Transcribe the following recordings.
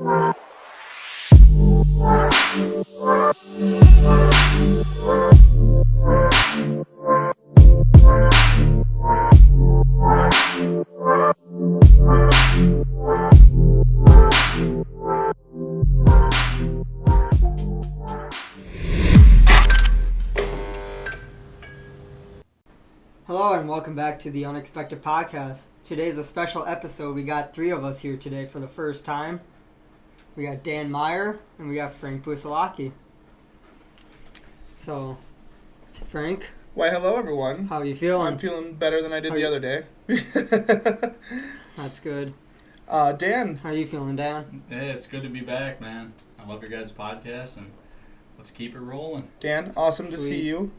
Hello and welcome back to the Unexpected Podcast. Today's a special episode. We got three of us here today for the first time. We got Dan Maier and we got Frank Busalacchi. So, Frank. Why, hello everyone. How are you feeling? I'm feeling better than I did the other day. That's good. Dan. How are you feeling, Dan? Hey, it's good to be back, man. I love your guys' podcast and let's keep it rolling. Dan, awesome to see you.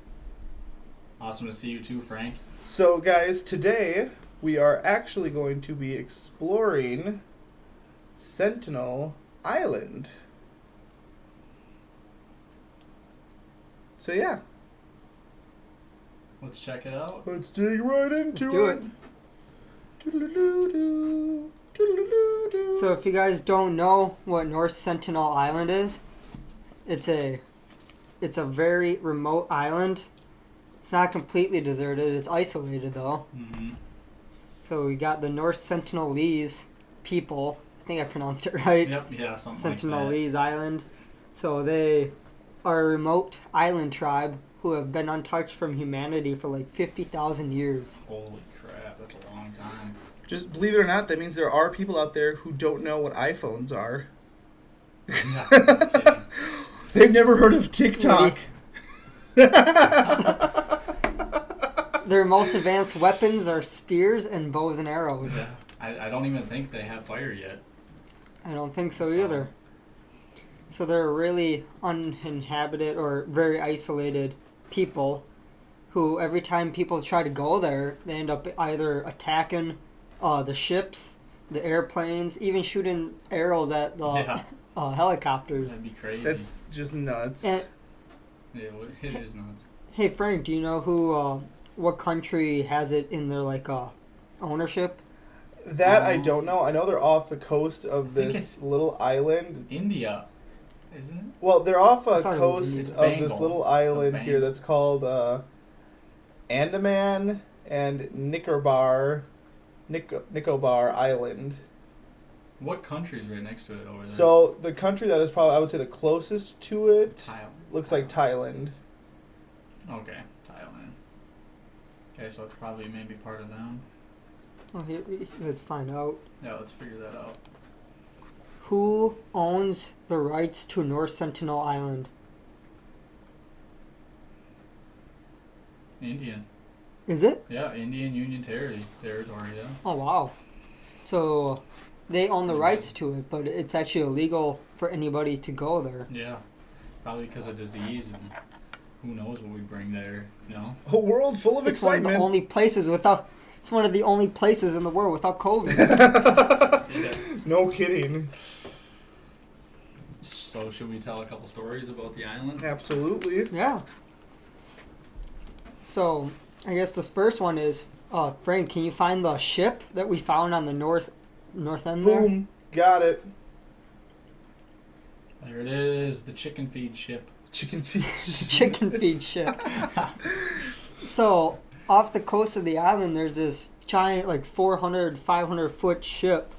Awesome to see you too, Frank. So, guys, today we are actually going to be exploring Sentinel Island. So, yeah. Let's check it out. Let's dig right into Let's do it. So, if you guys don't know what North Sentinel Island is, it's a very remote island. It's not completely deserted. It's isolated, though. Mm-hmm. So we got the North Sentinelese people. I think I pronounced it right. Yep, yeah, something Sentinelese Island. So they are a remote island tribe who have been untouched from humanity for like 50,000 years. Holy crap, that's a long time. Just believe it or not, that means there are people out there who don't know what iPhones are. Yeah, no kidding. They've never heard of TikTok. Their most advanced weapons are spears and bows and arrows. Yeah, I don't even think they have fire yet. I don't think so either. So they're really uninhabited or very isolated people who every time people try to go there, they end up either attacking the ships, the airplanes, even shooting arrows at the helicopters. That'd be crazy. That's just nuts. And, yeah, it is nuts. hey Frank, do you know who, what country has it in their ownership? That I don't know. I know they're off the coast of this little island. India, isn't it? Well, they're off a thought it was coast of Bengal. this little island Bengal. here that's called Andaman and Nicobar Island. What country's right next to it over there? So the country that is probably, I would say, the closest to it Thailand. looks like Thailand. Okay, Thailand. Okay, so it's probably maybe part of them. Oh, let's find out. Yeah, let's figure that out. Who owns the rights to North Sentinel Island? Indian. Is it? Yeah, Indian Union Territory, yeah. Oh, wow. So they own the rights to it, but it's actually illegal for anybody to go there. Yeah, probably because of disease and who knows what we bring there, you know? A world full of It's one of excitement. the only places without. It's one of the only places in the world without COVID. Yeah. No kidding. So should we tell a couple stories about the island? Absolutely. Yeah. So I guess this first one is Frank. Can you find the ship that we found on the north end there? Boom. Got it. There it is, the chicken feed ship. Chicken feet. Chicken feed ship. So off the coast of the island, there's this giant, 400, 500 foot ship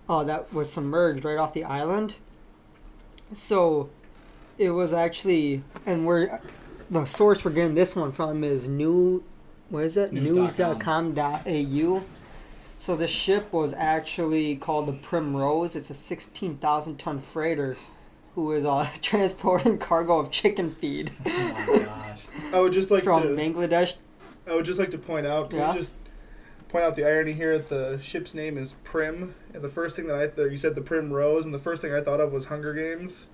that was submerged right off the island. So it was actually, and the source we're getting this one from is news.com.au. So the ship was actually called the Primrose. It's a 16,000 ton freighter who is transporting cargo of chicken feed. Oh my gosh. I would just like from to Bangladesh. I would just like to point out. Can you just point out the irony here? That the ship's name is Prim, and the first thing that you said the Primrose, and the first thing I thought of was Hunger Games.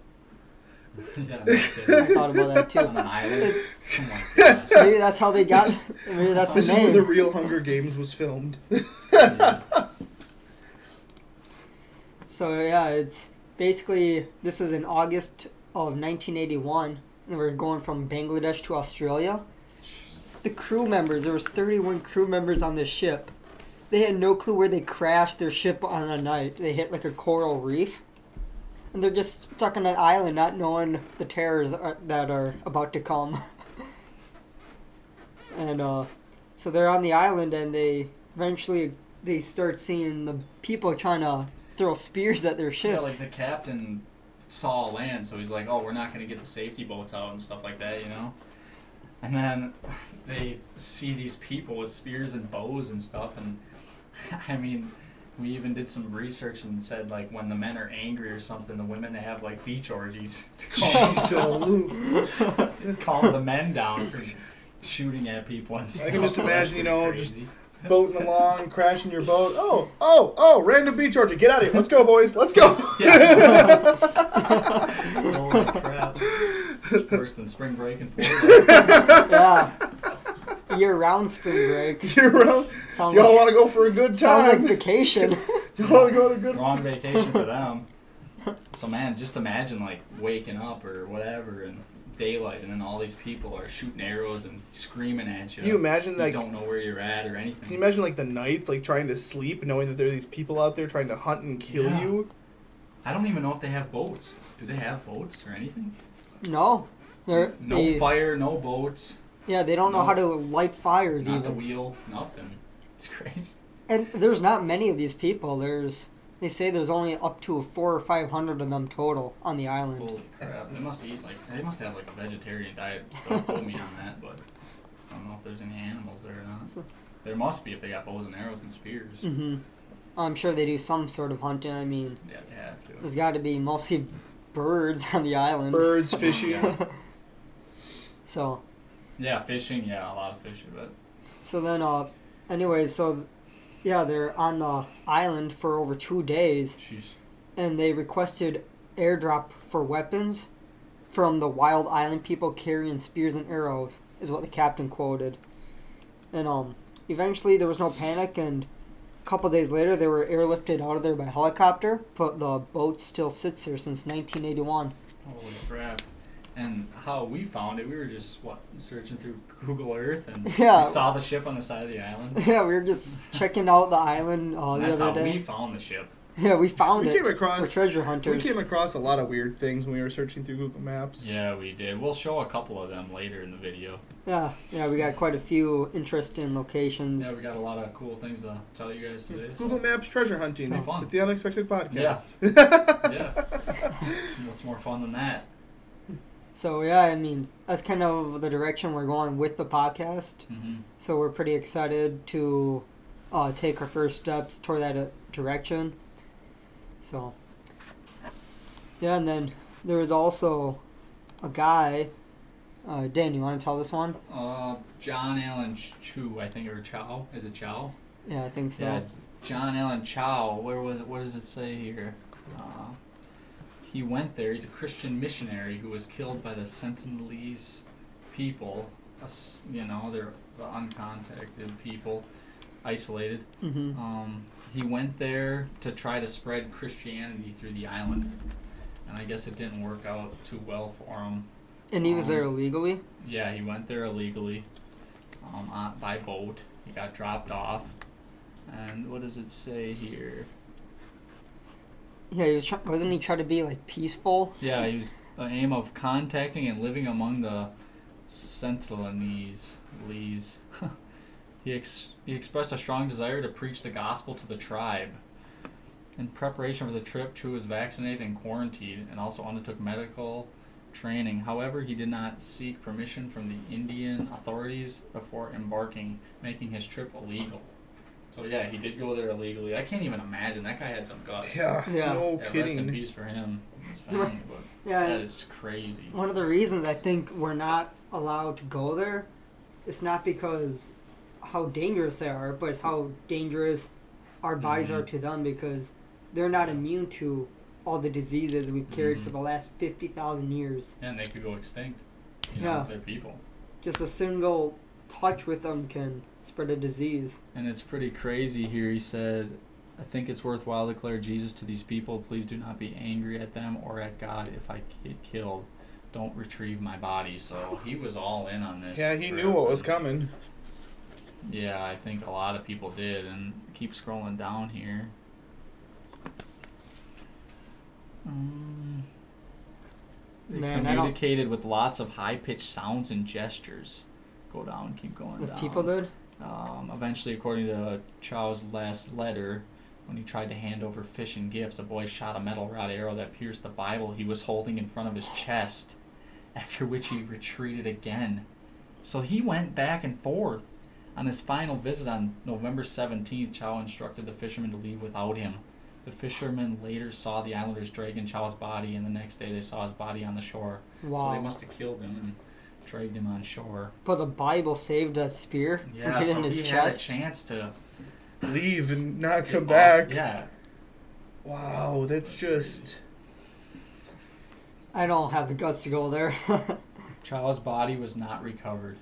Yeah, no I kidding. thought about that too. On an island? Oh my gosh. Maybe that's how they got. Maybe that's the This is name. where the real Hunger Games was filmed. Yeah. So yeah, it's basically this was in August of 1981, and we're going from Bangladesh to Australia. The crew members, there was 31 crew members on this ship. They had no clue where they crashed their ship on the night. They hit a coral reef. And they're just stuck on an island, not knowing the terrors that are about to come. And so they're on the island, and eventually they start seeing the people trying to throw spears at their ships. Yeah, like the captain saw land, so he's like, "Oh, we're not gonna get the safety boats out and stuff like that, you know." And then they see these people with spears and bows and stuff, and I mean, we even did some research and said like when the men are angry or something, the women they have like beach orgies to calm the men down for shooting at people and stuff. I can just So imagine, you that's know, pretty just crazy. boating along, crashing your boat. Oh, random beach orgy. Get out of here. Let's go, boys. Let's go. Yeah. Holy crap. Worse than spring break in Florida. Yeah. Year-round spring break. Y'all want to go for a good Sounds time. like vacation. Y'all want to go to a good Wrong vacation for them. So man, just imagine like waking up or whatever and daylight, and then all these people are shooting arrows and screaming at you. Can you imagine You like? don't know where you're at or anything. Can you imagine like the nights, like trying to sleep, knowing that there are these people out there trying to hunt and kill Yeah. you? I don't even know if they have boats. Do they have boats or anything? No. No fire, no boats, Yeah, they don't know No. how to light fires not the even. wheel, nothing. It's crazy. And there's not many of these people. They say there's only up to 400 or 500 of them total on the island. Holy crap! They must eat like they must have like a vegetarian diet. Don't quote me on that, but I don't know if there's any animals there or not. There must be if they got bows and arrows and spears. Hmm. I'm sure they do some sort of hunting. I mean, Yeah, they have to. there's got to be mostly birds on the island. Birds, fishing. So, Yeah, fishing. Yeah, a lot of fishing, but so then, anyways, yeah, they're on the island for over 2 days, jeez. and they requested airdrop for weapons from the wild island people carrying spears and arrows, is what the captain quoted. And eventually there was no panic, and a couple days later they were airlifted out of there by helicopter, but the boat still sits there since 1981. Holy crap! And how we found it, we were just searching through Google Earth and Yeah. we saw the ship on the side of the island. Yeah, we were just checking out the island the And that's other how day. we found the ship. Yeah, we found We it. came across- We're treasure hunters. We came across a lot of weird things when we were searching through Google Maps. Yeah, we did. We'll show a couple of them later in the video. Yeah, we got quite a few interesting locations. Yeah, we got a lot of cool things to tell you guys today. so- Google Maps treasure hunting So fun. with the Unexpected Podcast. Yeah. What's more fun than that? So yeah, I mean, that's kind of the direction we're going with the podcast. Mm-hmm. So we're pretty excited to take our first steps toward that direction. So yeah, and then there was also a guy. Dan, you want to tell this one? John Allen Chu, I think, or Chow. Is it Chow? Yeah, I think so. Yeah, John Allen Chow. Where was it? What does it say here? He went there. He's a Christian missionary who was killed by the Sentinelese people. You know, they're the uncontacted people, isolated. Mm-hmm. He went there to try to spread Christianity through the island, and I guess it didn't work out too well for him. And he was there illegally? Yeah, he went there illegally, by boat. He got dropped off. And what does it say here? Yeah, he was wasn't he trying to be like peaceful? Yeah, he was the aim of contacting and living among the Sentinelese. He expressed a strong desire to preach the gospel to the tribe. In preparation for the trip, Chu was vaccinated and quarantined, and also undertook medical training. However, he did not seek permission from the Indian authorities before embarking, making his trip illegal. So yeah, he did go there illegally. I can't even imagine. That guy had some guts. Yeah, Yeah. no Yeah, rest in kidding. peace for him, his family, but Yeah. that is crazy. One of the reasons I think we're not allowed to go there, it's not because how dangerous they are, but it's how dangerous our bodies are to them, because they're not immune to all the diseases we've carried for the last 50,000 years. And they could go extinct. You know, Yeah. they're people. Just a single touch with them can spread a disease. And it's pretty crazy here. He said, I think it's worthwhile to declare Jesus to these people. Please do not be angry at them or at God if I get killed. Don't retrieve my body. So he was all in on this. Yeah, he for knew what was everybody. coming. Yeah, I think a lot of people did. And keep scrolling down here. Man, communicated with lots of high-pitched sounds and gestures. Go down, keep going down. The people did? Eventually, according to Chows' last letter, when he tried to hand over fish and gifts, a boy shot a metal rod arrow that pierced the Bible he was holding in front of his chest, after which he retreated again. So he went back and forth. On his final visit on November 17th, Chow instructed the fishermen to leave without him. The fishermen later saw the islanders dragging Chow's body, and the next day they saw his body on the shore. Wow. So they must have killed him and dragged him on shore. But the Bible saved that spear from hitting so his he chest. had a chance to leave and not come back. Yeah. Wow, that's just... I don't have the guts to go there. Chow's body was not recovered.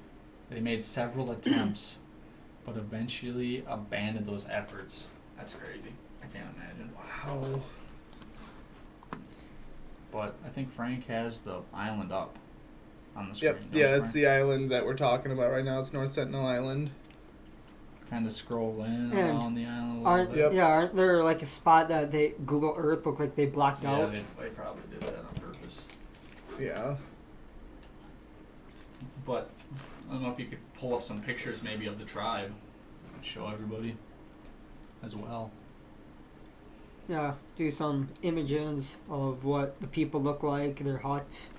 They made several attempts, but eventually abandoned those efforts. That's crazy. I can't imagine. Wow. But I think Frank has the island up on the screen. Yep, yeah, it's the island that we're talking about right now. It's North Sentinel Island. Kind of scroll in And around the island a little bit. Yep. Yeah, aren't there like a spot that they Google Earth looked like they blocked Yeah, out? they probably did that on purpose. Yeah. But I don't know if you could pull up some pictures maybe of the tribe and show everybody as well. Yeah, do some images of what the people look like, their huts.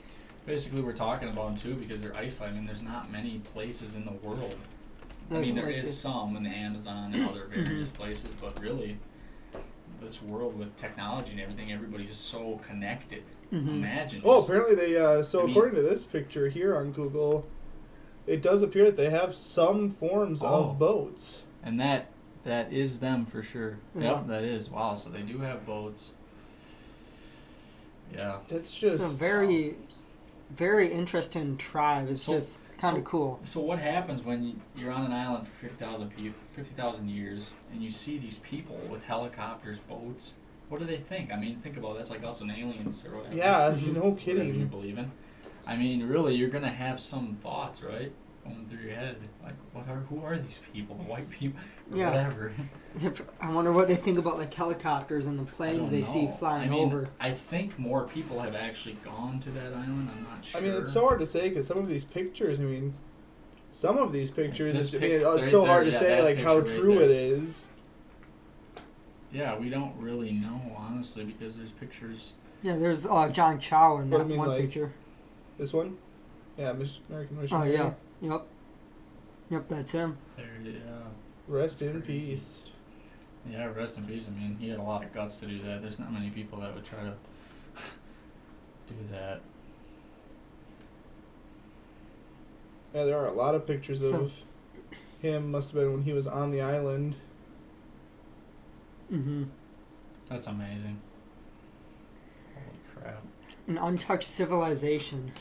Basically, we're talking about them too because they're isolated. I mean, there's not many places in the world. I mean, there Like is this. some in the Amazon and other various places, but really, this world with technology and everything, everybody's so connected. Mhm. Imagine. Oh, just- apparently they, I mean- according to this picture here on Google, it does appear that they have some forms Oh. of boats. And that is them for sure. Yeah. Yep, that is. Wow, so they do have boats. Yeah. That's just... It's a very, very interesting tribe. It's So- just kind of cool. So what happens when you're on an island for 50,000 years and you see these people with helicopters, boats? What do they think? I mean, think about it. That's like us and aliens or whatever. Yeah, Mhm. no Whatever you kidding. believe in. I mean, really, you're gonna have some thoughts, right, going through your head. Like, who are these people? White people, or Yeah. whatever. I wonder what they think about like helicopters and the I planes don't they see know. flying I mean, over. I think more people have actually gone to that island. I'm not sure. I mean, it's so hard to say because some of these pictures, some of these pictures, This it's pic- it's so right hard to there, say that like how picture right true there. it is. Yeah, we don't really know, honestly, because there's pictures. Yeah, there's John Chow in But I that mean, one like, picture. This one? Yeah, American Oh Missionary. yeah, yep, that's him. There, yeah. Rest in Crazy. peace. Yeah, rest in peace. I mean, he had a lot of guts to do that. There's not many people that would try to do that. Yeah, there are a lot of pictures So- of him. Must have been when he was on the island. Mm-hmm. That's amazing. Holy crap. An untouched civilization.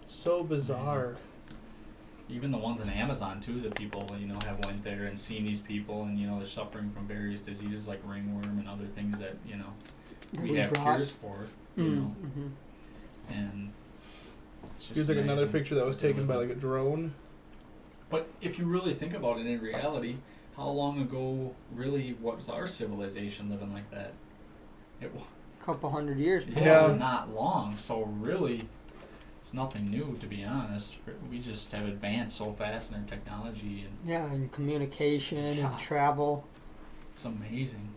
So bizarre. Even the ones in Amazon too, that people have went there and seen these people, and they're suffering from various diseases like ringworm and other things that That we we have brought. cures for. You know, Mm-hmm. and it's just Here's like another amazing picture that was what they taken live by in. like a drone. But if you really think about it in reality, how long ago really was our civilization living like that? It was Couple hundred years. Yeah. not long. So really, it's nothing new, to be honest. We just have advanced so fast in our technology, and Yeah, and communication Yeah. and travel. it's amazing.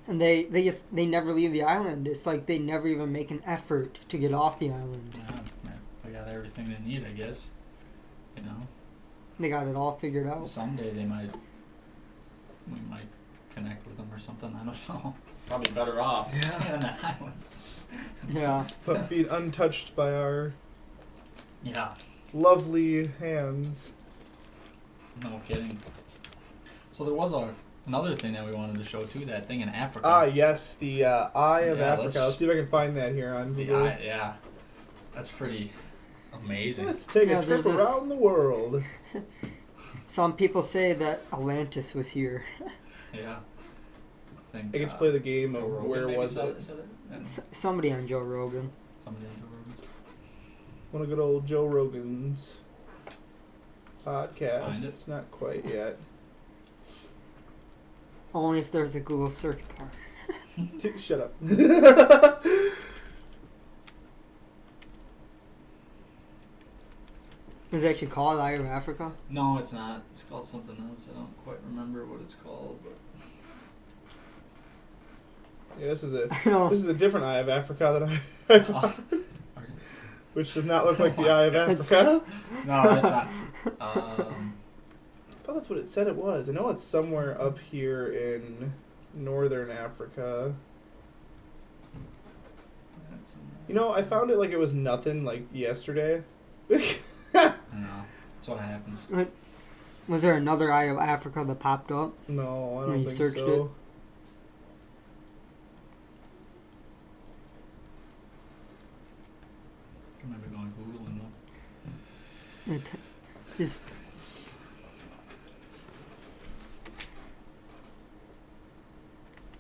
And they never leave the island. It's like they never even make an effort to get off the island. Yeah, they got everything they need, I guess. They got it all figured out. Someday we might connect with them or something. I don't know. Probably better off Yeah. staying on that island. Yeah. But being untouched by our Yeah, lovely hands. no kidding. So there was another thing that we wanted to show too. That thing in Africa. Ah, yes, the Eye of Yeah, Africa. Let's see if I can find that here on The Google. yeah, that's pretty amazing. Let's take Yeah, a trip there's this- around the world. Some people say that Atlantis was here. Yeah. I get to play the game Joe of Rogan where maybe was said it? said it? And Somebody on Joe Rogan. somebody on Joe Rogan's. One of good old Joe Rogan's Find podcast. it. It's not quite yet. Only if there's a Google search bar. Shut up. Is it actually called Eye of Africa? No, it's not. It's called something else. I don't quite remember what it's called, but Yeah, this is a different Eye of Africa than I found, which does not look like the Eye of Africa. No, that's not. I thought that's what it said it was. I know it's somewhere up here in northern Africa. You know, I found it like it was nothing like yesterday. I know. That's what happens. Was there another Eye of Africa that popped up? No, I When don't you think searched so. it? I might be going Google and look. Just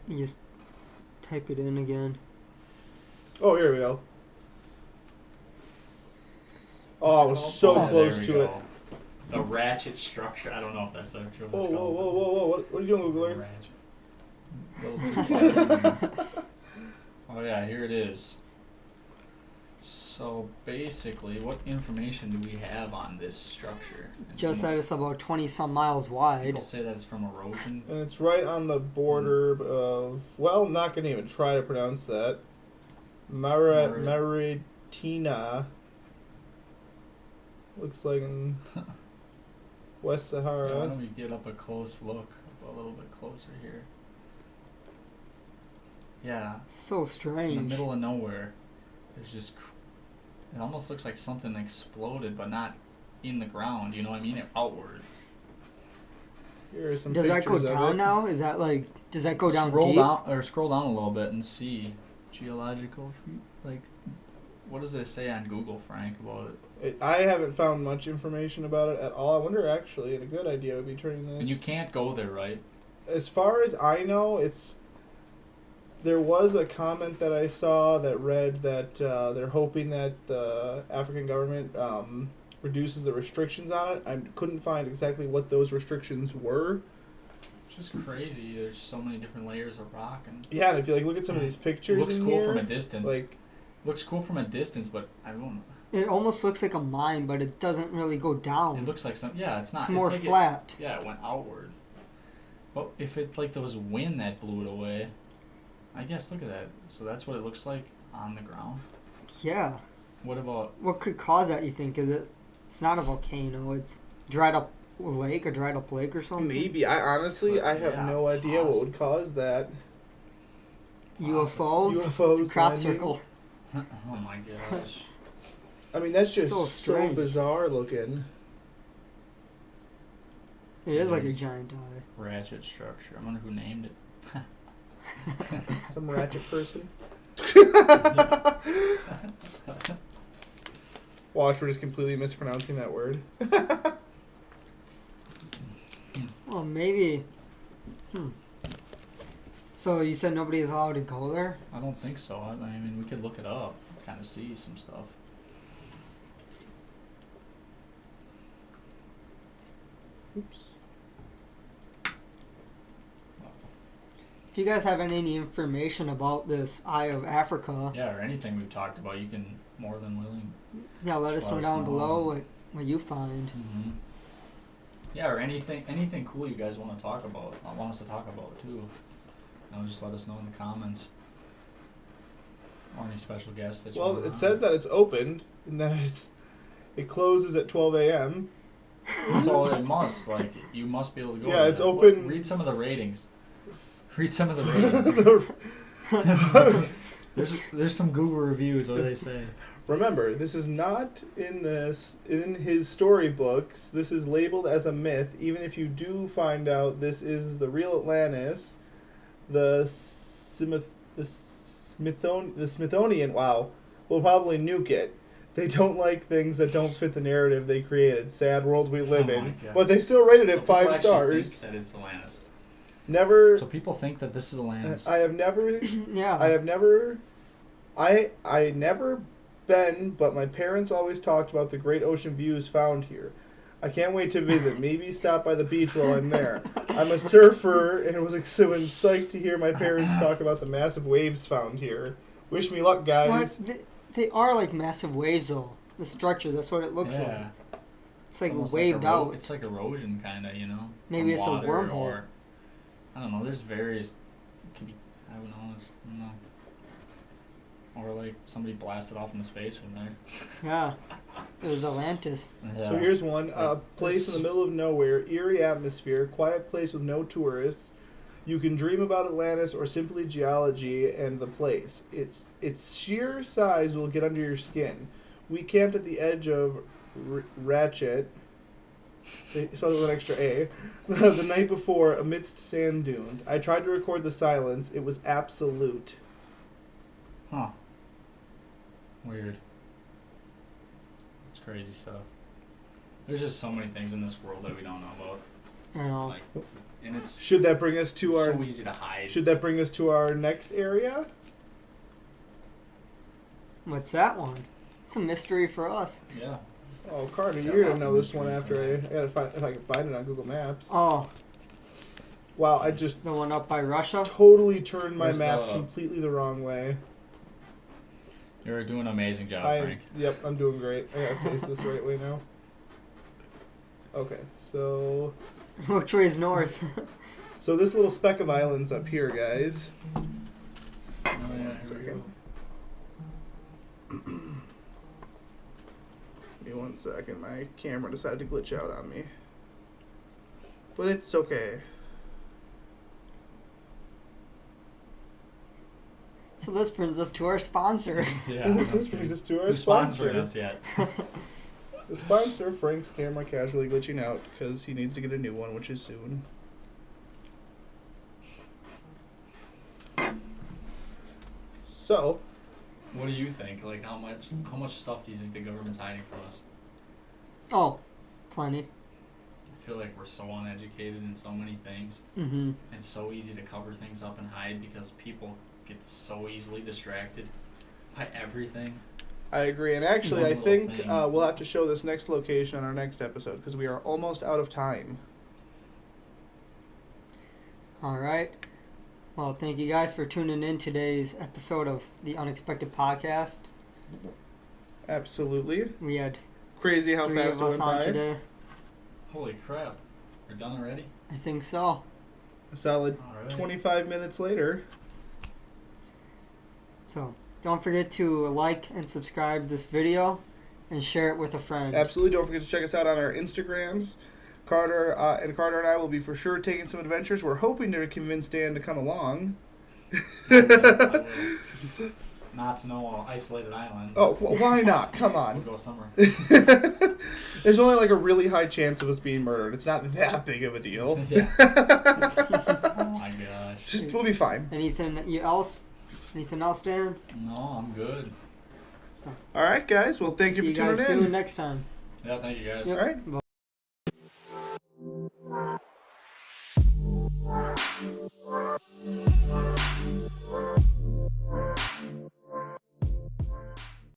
you just type it in again. Oh, here we go. Oh, I was so Oh, close there we to go. it. The ratchet structure. I don't know if that's actually what Whoa, it's whoa, called. whoa, whoa, whoa. What are you doing, Google Earth? Oh yeah, here it is. So basically, what information do we have on this structure? Just that it's about 20 some miles wide. People say that it's from erosion. And it's right on the border of, well, I'm not going to even try to pronounce that. Maritina. Looks like in West Sahara. Yeah, let me get up a close look, a little bit closer here. Yeah, So strange. in the middle of nowhere, there's just. It almost looks like something exploded, but not in the ground. You know what I mean? Outward. Here are some Does that go pictures of down it. now? Is that like? Does that go down Scroll deep? down or scroll down a little bit and see geological. Like, what does it say on Google, Frank, about it? I haven't found much information about it at all. I wonder, actually, and a good idea would be turning this. And you can't go there, right? As far as I know, it's. There was a comment that I saw that read that they're hoping that the African government reduces the restrictions on it. I couldn't find exactly what those restrictions were. It's just crazy. There's so many different layers of rock, and Yeah, and if you look at some of these it pictures looks in cool here, from a distance. like Looks cool from a distance, but I don't. It almost looks like a mine, but it doesn't really go down. It looks like some. Yeah, it's not. It's more like flat. Yeah, it went outward. But if it like there was wind that blew it away, I guess look at that. So that's what it looks like on the ground. Yeah. What about? What could cause that? You think? Is it? It's not a volcano. It's dried up lake, a dried up lake or something. maybe. I honestly, I have Yeah, no idea what would cause that. UFOs. UFOs It's a crop landing. circle. Oh my gosh. I mean, that's just So so strange. bizarre looking. It is like a Nice. giant eye. Ratchet structure. I wonder who named it. Some ratchet person. Watch, we're just completely mispronouncing that word. Well, maybe. So you said nobody is allowed to go there? I don't think so. I mean, we could look it up, kind of see some stuff. Oops. If you guys have any information about this Eye of Africa, Yeah, or anything we've talked about, you can more than willing. yeah, let us know down below what you find. Mm-hmm. Yeah, or anything cool you guys want to talk about. Want us to talk about too. Just let us know in the comments. Or any special guests that you Well, want it on. says that it's open and that it closes at 12 a.m. So it must, you must be able to go. Yeah, there. it's open- Read some of the ratings. Read some of the ratings. There's some Google reviews. What do they say? Remember, this is not in his storybooks. This is labeled as a myth. Even if you do find out this is the real Atlantis, the Smithsonian, will probably nuke it. They don't like things that don't fit the narrative they created. Sad world we live Oh my in. God. But they still rated So it people 5 actually stars. think that it's Atlantis. Never. So people think that this is Atlantis. I have never. Yeah. I have never. I never been, but my parents always talked about the great ocean views found here. I can't wait to visit. Maybe stop by the beach while I'm there. I'm a surfer and was psyched to hear my parents talk about the massive waves found here. Wish me luck, guys. What? They are like massive waves, though. The structure, that's what it looks like. It's like almost waved out. It's like erosion, kind of, you know. Maybe from it's a water wormhole. Or, I don't know. There's various. It could be. I don't know. Or like somebody blasted off into space from there. Yeah. It was Atlantis. Yeah. So here's one. Like, Place in the middle of nowhere, eerie atmosphere, quiet place with no tourists. You can dream about Atlantis or simply geology and the place. Its sheer size will get under your skin. We camped at the edge of Ratchet, spelled with an extra A, the night before amidst sand dunes. I tried to record the silence. It was absolute. Huh. Weird. It's crazy stuff. There's just so many things in this world that we don't know about. I know. Like, and it's Should that bring us to our? so easy to hide. Should that bring us to our next area? What's that one? It's a mystery for us. Yeah. Oh, Carter, Yeah, you're gonna lots know of this one mysteries after in I gotta find if I can find it on Google Maps. Oh, Wow, I just the one up by Russia? totally turned my Where's map the- completely the wrong way. You're doing an amazing job, Frank. Yep, I'm doing great. I gotta face this the right way now. Okay, so Which way is north? this little speck of islands up here, guys. Oh, yeah, One here we second. go. Give me 1 second. My camera decided to glitch out on me, but it's okay. So this brings us to our sponsor. Yeah. This brings us to our Who's sponsor. sponsoring us yet? The sponsor, Frank's camera casually glitching out because he needs to get a new one, which is soon. So, What do you think? Like, how much stuff do you think the government's hiding from us? Oh, plenty. I feel like we're so uneducated in so many things. Mm-hmm. It's so easy to cover things up and hide because people get so easily distracted by everything. I agree. And actually, One I little think thing. we'll have to show this next location on our next episode because we are almost out of time. All right. Well, thank you guys for tuning in today's episode of the Unexpected Podcast. Absolutely. We had Crazy how 3 fast of it us went on by. today. Holy crap. We're done already? I think so. A solid All right. 25 minutes later. So don't forget to like and subscribe this video and share it with a friend. Absolutely. Don't forget to check us out on our Instagrams. Carter and I will be for sure taking some adventures. We're hoping to convince Dan to come along. I will. Not to no isolated island. Oh, why not? Come We'll on. go somewhere. There's only like a really high chance of us being murdered. It's not that big of a deal. Yeah. Oh my gosh. Just we'll be fine. Anything else? Anything else, Dan? No, I'm good. So, All right, guys. Well, thank you see for you guys tuning in. soon next time. Yeah, thank you guys. Yep. All right. Bye.